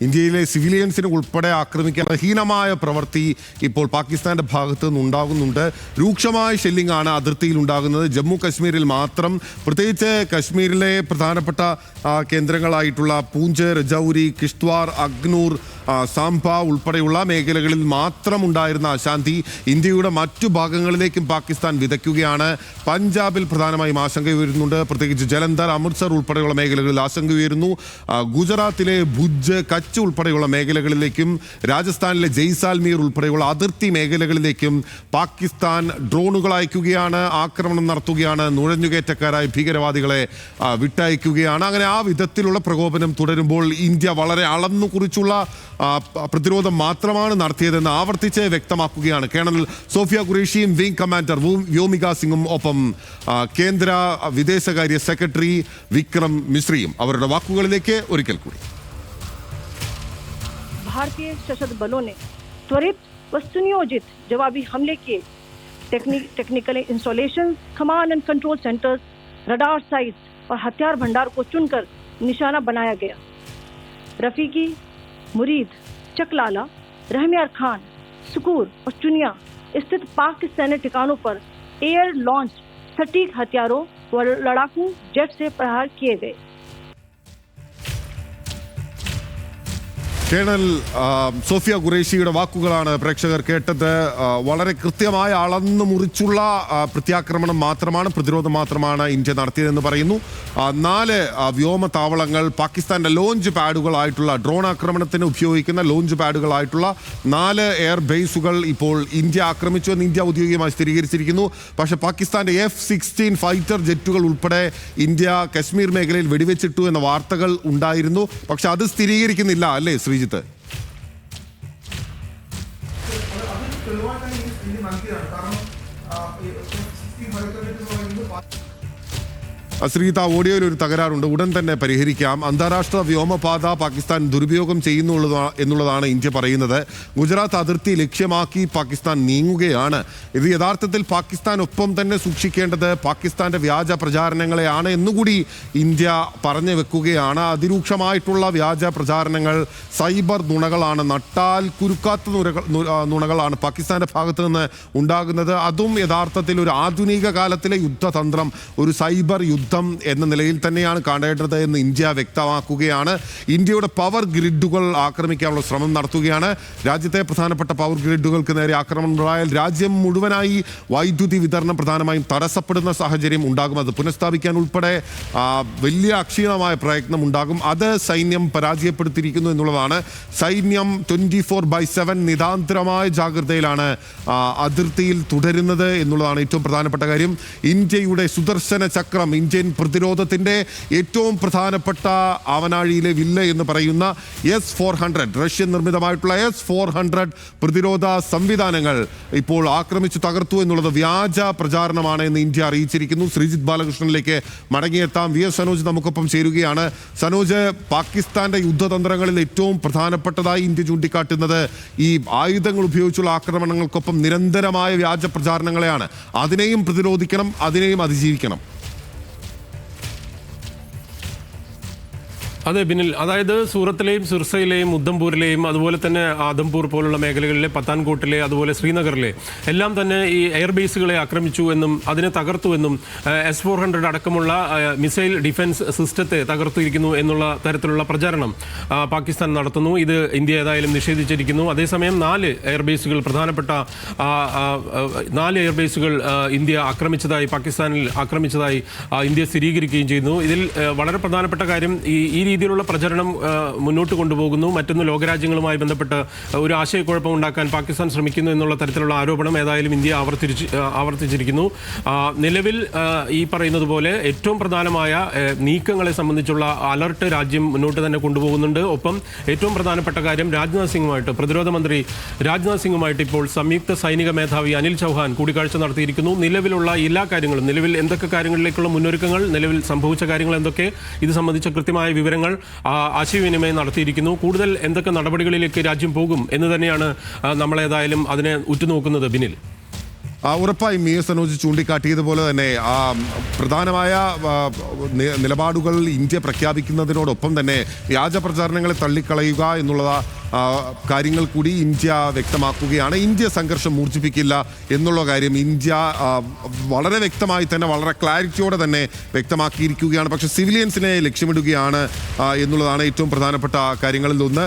ഇന്ത്യയിലെ സിവിലിയൻസിനെ ഉൾപ്പെടെ ആക്രമിക്കാൻ ഹീനമായ പ്രവൃത്തി ഇപ്പോൾ പാകിസ്ഥാന്റെ ഭാഗത്ത് നിന്നുണ്ടാകുന്നുണ്ട്. രൂക്ഷമായ ഷെല്ലിംഗ് ആണ് അതിർത്തിയിൽ ഉണ്ടാകുന്നത്. ജമ്മു കശ്മീരിൽ മാത്രം, പ്രത്യേകിച്ച് കശ്മീരിലെ പ്രധാനപ്പെട്ട കേന്ദ്രങ്ങളായിട്ടുള്ള പൂഞ്ച്, രജൌരി, കിഷ്ത്വാർ, അഗ്നൂർ, സാംബ ഉൾപ്പെടെയുള്ള മേഖലകളിൽ മാത്രം ഉണ്ടായിരുന്ന അശാന്തി ഇന്ത്യയുടെ മറ്റു ഭാഗങ്ങളിലേക്കും പാകിസ്ഥാൻ വിതയ്ക്കുകയാണ്. പഞ്ചാബിൽ പ്രധാനമായും ആശങ്ക ഉയരുന്നുണ്ട്. പ്രത്യേകിച്ച് ജലന്ധർ, അമൃത്സർ ഉൾപ്പെടെയുള്ള മേഖലകളിൽ ആശങ്ക ഉയരുന്നു. ഗുജറാത്തിലെ ഭുജ്, കച്ച് ഉൾപ്പെടെയുള്ള മേഖലകളിലേക്കും രാജസ്ഥാനിലെ ജയ്സാൽമീർ ഉൾപ്പെടെയുള്ള അതിർത്തി മേഖലകളിലേക്കും പാകിസ്ഥാൻ ഡ്രോണുകൾ അയക്കുകയാണ്, ആക്രമണം നടത്തുകയാണ്, നുഴഞ്ഞുകയറ്റക്കാരായ ഭീകരവാദികളെ വിട്ടയക്കുകയാണ്. അങ്ങനെ ആ വിധത്തിലുള്ള പ്രകോപനം തുടരുമ്പോൾ ഇന്ത്യ വളരെ അളന്നു കുറിച്ചുള്ള പ്രതിരോധം മാത്രമാണ് നടത്തിയതെന്ന് ആവർത്തിച്ച് വ്യക്തമാക്കുകയാണ് കേണൽ സോഫിയ ഖുറേഷിയും വിംഗ് കമാൻഡർ വ്യോമിക സിംഗും ഒപ്പം കേന്ദ്ര വിദേശകാര്യ സെക്രട്ടറി വിക്രം മിശ്രയും. അവരുടെ വാക്കുകളിലേക്ക് ഒരിക്കൽ കൂടി. भारतीय सशस्त्र बलों ने त्वरित व सुनियोजित जवाबी हमले किए. Technical installation, command and control centres, radar sites और हथियार भंडार को चुनकर निशाना बनाया गया. रफीकी, मुरीद, चकलाला, रहमियार खान, सुकूर और चुनिया स्थित पाकिस्तानी ठिकानों पर एयर लॉन्च सटीक हथियारों व लड़ाकू जेट से प्रहार किए गए. കേണൽ സോഫിയ ഖുറേഷിയുടെ വാക്കുകളാണ് പ്രേക്ഷകർ കേട്ടത്. വളരെ കൃത്യമായ അളന്നു മുറിച്ചുള്ള പ്രത്യാക്രമണം മാത്രമാണ്, പ്രതിരോധം മാത്രമാണ് ഇന്ത്യ നടത്തിയതെന്ന് പറയുന്നു. 4 വ്യോമ താവളങ്ങൾ, പാകിസ്ഥാന്റെ ലോഞ്ച് പാഡുകളായിട്ടുള്ള ഡ്രോൺ ആക്രമണത്തിന് ഉപയോഗിക്കുന്ന ലോഞ്ച് പാഡുകളായിട്ടുള്ള 4 എയർ ബേസുകൾ ഇപ്പോൾ ഇന്ത്യ ആക്രമിച്ചു എന്ന് ഇന്ത്യ ഔദ്യോഗികമായി സ്ഥിരീകരിച്ചിരിക്കുന്നു. പക്ഷേ പാകിസ്ഥാന്റെ F-16 ഫൈറ്റർ ജെറ്റുകൾ ഉൾപ്പെടെ ഇന്ത്യ കശ്മീർ മേഖലയിൽ വെടിവെച്ചിട്ടു എന്ന വാർത്തകൾ ഉണ്ടായിരുന്നു. പക്ഷെ അത് സ്ഥിരീകരിക്കുന്നില്ല അല്ലേ ശ്രീജിത്ത്? ശ്രീജിത്ത്, ഓഡിയോയിൽ ഒരു തകരാറുണ്ട്, ഉടൻ തന്നെ പരിഹരിക്കാം. അന്താരാഷ്ട്ര വ്യോമപാത പാകിസ്ഥാൻ ദുരുപയോഗം ചെയ്യുന്നു എന്നുള്ളതാണ് ഇന്ത്യ പറയുന്നത്. ഗുജറാത്ത് അതിർത്തി ലക്ഷ്യമാക്കി പാകിസ്ഥാൻ നീങ്ങുകയാണ്. ഇത് യഥാർത്ഥത്തിൽ പാകിസ്ഥാൻ ഒപ്പം തന്നെ സൂക്ഷിക്കേണ്ടത് പാകിസ്ഥാന്റെ വ്യാജ പ്രചാരണങ്ങളെയാണ് എന്നുകൂടി ഇന്ത്യ പറഞ്ഞു വെക്കുകയാണ്. അതിരൂക്ഷമായിട്ടുള്ള വ്യാജ പ്രചാരണങ്ങൾ സൈബർ നുണകളാണ്, നട്ടാൽ കുരുക്കാത്ത നുണകളാണ് പാകിസ്ഥാന്റെ ഭാഗത്ത് നിന്ന് ഉണ്ടാകുന്നത്. അതും യഥാർത്ഥത്തിൽ ഒരു ആധുനിക കാലത്തിലെ യുദ്ധതന്ത്രം, ഒരു സൈബർ യുദ്ധം എന്ന നിലയിൽ തന്നെയാണ് കാണേണ്ടത് എന്ന് ഇന്ത്യ വ്യക്തമാക്കുകയാണ്. ഇന്ത്യയുടെ പവർ ഗ്രിഡുകൾ ആക്രമിക്കാനുള്ള ശ്രമം നടത്തുകയാണ്. രാജ്യത്തെ പ്രധാനപ്പെട്ട പവർ ഗ്രിഡുകൾക്ക് നേരെ ആക്രമണം ഉണ്ടായാൽ രാജ്യം മുഴുവനായി വൈദ്യുതി വിതരണം പ്രധാനമായും തടസ്സപ്പെടുന്ന സാഹചര്യം ഉണ്ടാകും. അത് പുനഃസ്ഥാപിക്കാൻ ഉൾപ്പെടെ വലിയ അക്ഷീണമായ പ്രയത്നം ഉണ്ടാകും. അത് സൈന്യം പരാജയപ്പെടുത്തിയിരിക്കുന്നു എന്നുള്ളതാണ്. സൈന്യം 24/7 നിതാന്തരമായ ജാഗ്രതയിലാണ് അതിർത്തിയിൽ തുടരുന്നത് എന്നുള്ളതാണ് ഏറ്റവും പ്രധാനപ്പെട്ട കാര്യം. ഇന്ത്യയുടെ സുദർശന ചക്രം, ഇന്ത്യൻ പ്രതിരോധത്തിന്റെ ഏറ്റവും പ്രധാനപ്പെട്ട ആവനാഴിയിലെ വില്ല് എന്ന് പറയുന്ന S-400, റഷ്യൻ നിർമ്മിതമായിട്ടുള്ള S-400 പ്രതിരോധ സംവിധാനങ്ങൾ ഇപ്പോൾ ആക്രമിച്ചു തകർത്തു എന്നുള്ളത് വ്യാജ പ്രചാരണമാണ് എന്ന് ഇന്ത്യ അറിയിച്ചിരിക്കുന്നു. ശ്രീജിത്ത് ബാലകൃഷ്ണനിലേക്ക് മടങ്ങിയെത്താം. VS സനോജ് നമുക്കൊപ്പം ചേരുകയാണ്. സനോജ്, പാകിസ്ഥാന്റെ യുദ്ധതന്ത്രങ്ങളിൽ ഏറ്റവും പ്രധാനപ്പെട്ടതായി ഇന്ത്യ ചൂണ്ടിക്കാട്ടുന്നത് ഈ ആയുധങ്ങൾ ഉപയോഗിച്ചുള്ള ആക്രമണങ്ങൾക്കൊപ്പം നിരന്തരമായ വ്യാജ പ്രചാരണങ്ങളെയാണ്. അതിനെയും പ്രതിരോധിക്കണം, അതിനെയും അതിജീവിക്കണം. അതെ ബിനിൽ, അതായത് സൂറത്തിലെയും സിർസയിലെയും ഉദ്ധംപൂരിലെയും അതുപോലെ തന്നെ ആദംപൂർ പോലുള്ള മേഖലകളിലെ പത്താൻകോട്ടിലെ അതുപോലെ ശ്രീനഗറിലെ എല്ലാം തന്നെ ഈ എയർബേസുകളെ ആക്രമിച്ചു എന്നും അതിനെ തകർത്തു എന്നും S-400 അടക്കമുള്ള മിസൈൽ ഡിഫൻസ് സിസ്റ്റത്തെ തകർത്തിരിക്കുന്നു എന്നുള്ള തരത്തിലുള്ള പ്രചാരണം പാകിസ്ഥാൻ നടത്തുന്നു. ഇത് ഇന്ത്യ ഏതായാലും നിഷേധിച്ചിരിക്കുന്നു. അതേസമയം 4 എയർബേസുകൾ, പ്രധാനപ്പെട്ട 4 എയർബേസുകൾ ഇന്ത്യ ആക്രമിച്ചതായി, പാകിസ്ഥാനിൽ ആക്രമിച്ചതായി ഇന്ത്യ സ്ഥിരീകരിക്കുകയും ചെയ്യുന്നു. ഇതിൽ വളരെ പ്രധാനപ്പെട്ട കാര്യം ഈ രീതിയിലുള്ള പ്രചരണം മുന്നോട്ട് കൊണ്ടുപോകുന്നു. മറ്റൊന്ന്, ലോകരാജ്യങ്ങളുമായി ബന്ധപ്പെട്ട് ഒരു ആശയക്കുഴപ്പം ഉണ്ടാക്കാൻ പാകിസ്ഥാൻ ശ്രമിക്കുന്നു എന്നുള്ള തരത്തിലുള്ള ആരോപണം ഏതായാലും ഇന്ത്യ ആവർത്തിച്ചിരിക്കുന്നു. നിലവിൽ ഈ പറയുന്നത് പോലെ ഏറ്റവും പ്രധാനമായ നീക്കങ്ങളെ സംബന്ധിച്ചുള്ള അലർട്ട് രാജ്യം മുന്നോട്ട് തന്നെ കൊണ്ടുപോകുന്നുണ്ട്. ഒപ്പം ഏറ്റവും പ്രധാനപ്പെട്ട കാര്യം, രാജ്നാഥ് സിംഗുമായിട്ട്, പ്രതിരോധ മന്ത്രി രാജ്നാഥ് സിംഗുമായിട്ട് ഇപ്പോൾ സംയുക്ത സൈനിക മേധാവി അനിൽ ചൗഹാൻ കൂടിക്കാഴ്ച നടത്തിയിരിക്കുന്നു. നിലവിലുള്ള എല്ലാ കാര്യങ്ങളും, നിലവിൽ എന്തൊക്കെ കാര്യങ്ങളിലേക്കുള്ള മുന്നൊരുക്കങ്ങൾ, നിലവിൽ സംഭവിച്ച കാര്യങ്ങൾ എന്തൊക്കെ, ഇത് സംബന്ധിച്ച കൃത്യമായ വിവരങ്ങൾ ആശയവിനിമയം നടത്തിയിരിക്കുന്നു. കൂടുതൽ എന്തൊക്കെ നടപടികളിലേക്ക് രാജ്യം പോകും എന്ന് തന്നെയാണ് നമ്മളേതായാലും അതിനെ ഉറ്റുനോക്കുന്നത് ബിനിൽ. ഉറപ്പായും ES സനോജ് ചൂണ്ടിക്കാട്ടിയതുപോലെ തന്നെ പ്രധാനമായ നിലപാടുകൾ ഇന്ത്യ പ്രഖ്യാപിക്കുന്നതിനോടൊപ്പം തന്നെ വ്യാജ പ്രചാരണങ്ങളെ തള്ളിക്കളയുക എന്നുള്ള കാര്യങ്ങൾ കൂടി ഇന്ത്യ വ്യക്തമാക്കുകയാണ്. ഇന്ത്യ സംഘർഷം മൂർച്ഛിപ്പിക്കില്ല എന്നുള്ള കാര്യം ഇന്ത്യ വളരെ വ്യക്തമായി തന്നെ വളരെ ക്ലാരിറ്റിയോടെ തന്നെ വ്യക്തമാക്കിയിരിക്കുകയാണ്. പക്ഷേ സിവിലിയൻസിനെ ലക്ഷ്യമിടുകയാണ് എന്നുള്ളതാണ് ഏറ്റവും പ്രധാനപ്പെട്ട കാര്യങ്ങളിൽ ഒന്ന്.